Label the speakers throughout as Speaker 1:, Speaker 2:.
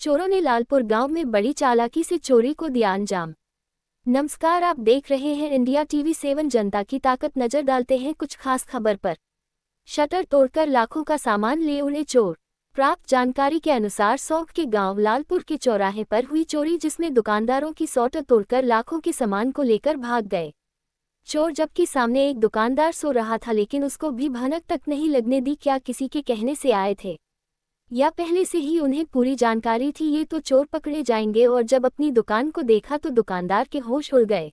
Speaker 1: चोरों ने लालपुर गांव में बड़ी चालाकी से चोरी को दिया अंजाम। नमस्कार, आप देख रहे हैं इंडिया टीवी 7 जनता की ताकत। नजर डालते हैं कुछ खास खबर पर। शटर तोड़कर लाखों का सामान ले उड़े चोर। प्राप्त जानकारी के अनुसार सौंग के गांव लालपुर के चौराहे पर हुई चोरी, जिसमें दुकानदारों की शटर तोड़कर लाखों के सामान को लेकर भाग गए चोर। जबकि सामने एक दुकानदार सो रहा था, लेकिन उसको भी भनक तक नहीं लगने दी। क्या किसी के कहने से आए थे या पहले से ही उन्हें पूरी जानकारी थी ये तो चोर पकड़े जाएंगे। और जब अपनी दुकान को देखा तो दुकानदार के होश उड़ गए,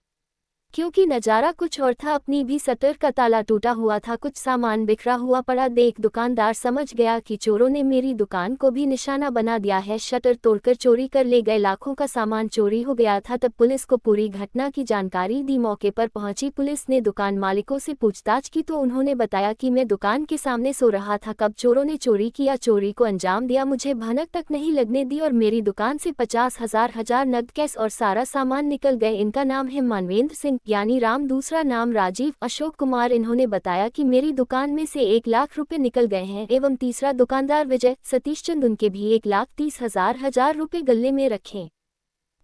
Speaker 1: क्योंकि नज़ारा कुछ और था। अपनी भी शटर का ताला टूटा हुआ था, कुछ सामान बिखरा हुआ पड़ा देख दुकानदार समझ गया कि चोरों ने मेरी दुकान को भी निशाना बना दिया है। शटर तोड़कर चोरी कर ले गए, लाखों का सामान चोरी हो गया था। तब पुलिस को पूरी घटना की जानकारी दी। मौके पर पहुंची पुलिस ने दुकान मालिकों से पूछताछ की तो उन्होंने बताया कि मैं दुकान के सामने सो रहा था, कब चोरों ने चोरी किया, चोरी को अंजाम दिया, मुझे भनक तक नहीं लगने दी और मेरी दुकान से 50,000 नगद कैश और सारा सामान निकल गए। इनका नाम है मानवेंद्र सिंह यानी राम, दूसरा नाम राजीव अशोक कुमार। इन्होंने बताया कि मेरी दुकान में से 1 लाख रुपए निकल गए हैं। एवं तीसरा दुकानदार विजय सतीश चंद, उनके भी 1,30,000 रुपए गले में रखे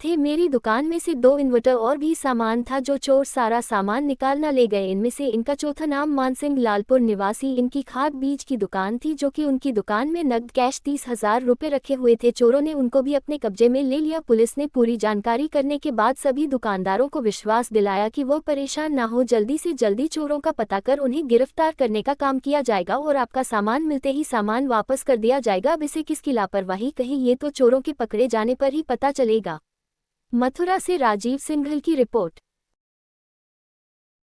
Speaker 1: थे। मेरी दुकान में से 2 इन्वर्टर और भी सामान था, जो चोर सारा सामान निकालना ले गए। इनमें से इनका चौथा नाम मान सिंह, लालपुर निवासी। इनकी खाद बीज की दुकान थी, जो कि उनकी दुकान में नगद कैश 30,000 रुपए रखे हुए थे। चोरों ने उनको भी अपने कब्जे में ले लिया। पुलिस ने पूरी जानकारी करने के बाद सभी दुकानदारों को विश्वास दिलाया कि वो परेशान ना हो, जल्दी से जल्दी चोरों का पता कर उन्हें गिरफ्तार करने का काम किया जाएगा और आपका सामान मिलते ही सामान वापस कर दिया जाएगा। अब इसे किसकी लापरवाही कही ये तो चोरों के पकड़े जाने पर ही पता चलेगा। मथुरा से राजीव सिंघल की रिपोर्ट।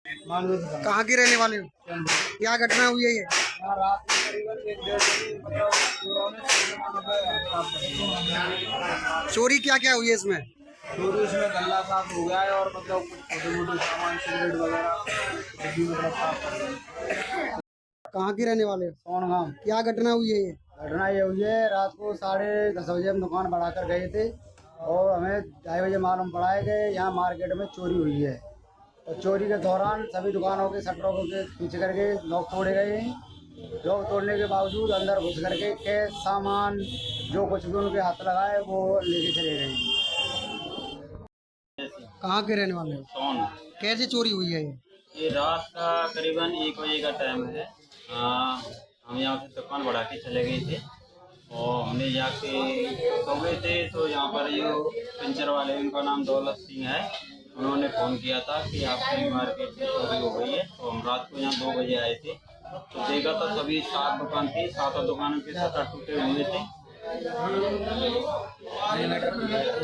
Speaker 2: कहाँ की रहने वाले हो? क्या घटना हुई है ये?
Speaker 3: रात में करीबन 1-1:30 मतलब चोरों ने
Speaker 2: चोरी क्या क्या हुई है इसमें?
Speaker 3: चोरी इसमें गल्ला साफ हो गया है और मतलब कुछ छोटे मोटे सामान सिगरेट वगैरह मतलब साफ कर दिए।
Speaker 2: कहाँ की रहने वाले हो?
Speaker 3: सोनगांव।
Speaker 2: क्या घटना हुई है ये?
Speaker 3: घटना ये हुई है, रात को 10:30 बजे हम दुकान बढ़ा कर गए थे और हमें 2:30 बजे मालूम पड़ा है कि यहाँ मार्केट में चोरी हुई है। और चोरी के दौरान सभी दुकानों के शटरों के पीछे करके लॉक तोड़े गए हैं। लॉक तोड़ने के बावजूद अंदर घुस करके कैश सामान जो कुछ भी उनके हाथ लगा है वो लेके चले गए हैं।
Speaker 2: कहाँ के रहने वाले हो?
Speaker 4: सोन।
Speaker 2: कैसे चोरी हुई है ये?
Speaker 4: ये रात का करीबन 1 बजे का टाइम है। हम यहाँ से दुकान बढ़ा के चले गए थे और हमने यहाँ से सो गए थे। तो यहाँ पर ये पंचर वाले, उनका नाम दौलत सिंह है, उन्होंने फ़ोन किया था कि आपकी मार्केट में चोरी हो गई है। तो हम रात को यहाँ 2 बजे आए थे तो देखा था सभी 7 दुकान थी, 7 दुकानों के शटर टूटे हुए थे।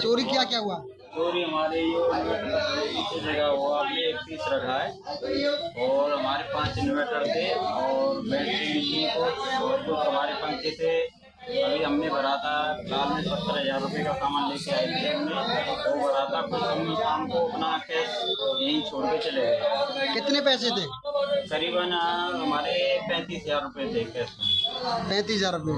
Speaker 2: चोरी क्या क्या हुआ?
Speaker 4: चोरी हमारे ये जगह हुआ, हमने एक पीस रखा है और हमारे 5 इन्वर्टर थे और बैटरी थी और कुछ हमारे पंखे थे। अभी हमने भरा था फिलहाल में 70,000 रुपये का सामान लेके आए थे हमने, वो भरा था। कुछ हम शाम को अपना कैश यहीं छोड़ के चले गए।
Speaker 2: कितने पैसे थे?
Speaker 4: करीबन हमारे 35,000 रुपये थे कैश में।
Speaker 2: 35,000 रुपये।